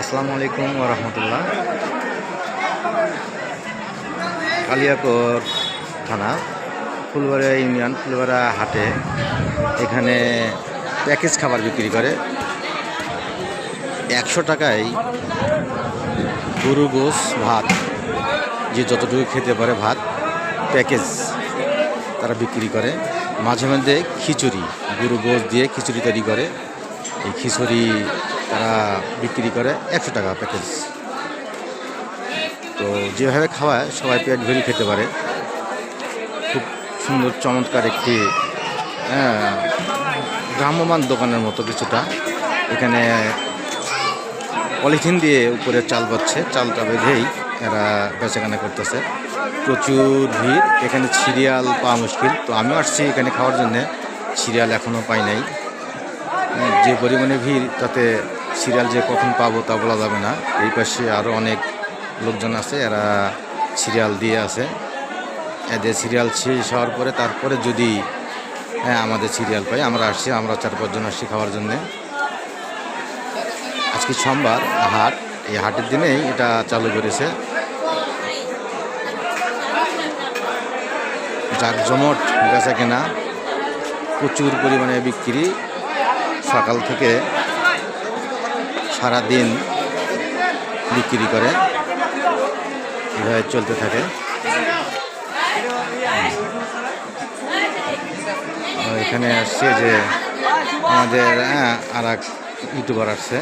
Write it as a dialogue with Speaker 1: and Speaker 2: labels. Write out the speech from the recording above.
Speaker 1: আসসালামু আলাইকুম ওয়া রাহমাতুল্লাহ। কালিয়াকৈর থানা ফুলবাড়িয়া ইউনিয়ন ফুলবাড়িয়া হাটে এখানে প্যাকেজ খাবার বিক্রি করে। 100 টাকায় গরু গোশ ভাত, যে যতটুকু খেতে পারে ভাত প্যাকেজ তারা বিক্রি করে। মাঝে মধ্যে খিচুড়ি, গরু গোশ দিয়ে খিচুড়ি তৈরি করে, এই খিচুড়ি তারা বিক্রি করে 100 টাকা প্যাকেজ। তো যেভাবে খাওয়ায় সবাই পেট ভরি খেতে পারে। খুব সুন্দর চমৎকার একটি ভ্রাম্যমান দোকানের মতো কিছুটা। এখানে পলিথিন দিয়ে উপরে চাল পাচ্ছে, চালটা বেঁধেই এরা বেচাকেনা করতেছে। প্রচুর ভিড়, এখানে সিরিয়াল পাওয়া মুশকিল। তো আমিও আসছি এখানে খাওয়ার জন্যে, সিরিয়াল এখনও পাই নাই। যে পরিমাণে ভিড়, তাতে সিরিয়াল যে কখন পাবো তা বলা যাবে না। এই পাশে আরও অনেক লোকজন আছে, এরা সিরিয়াল দিয়ে আছে। এদের সিরিয়াল শেষ হওয়ার পরে তারপরে যদি আমাদের সিরিয়াল পাই, আমরা আসছি, আমরা 4-5 জন আসছি খাওয়ার জন্যে। আজকে সোমবার হাট, এই হাটের দিনেই এটা চালু করেছে। জাঁকজমট বেচা কেনা, প্রচুর পরিমাণে বিক্রি। সকাল থেকে সারা দিন বিক্রি করে, এভাবে চলতে থাকে। এখানে আসছে যে আমাদের আর এক ইউটিউবার আসছে।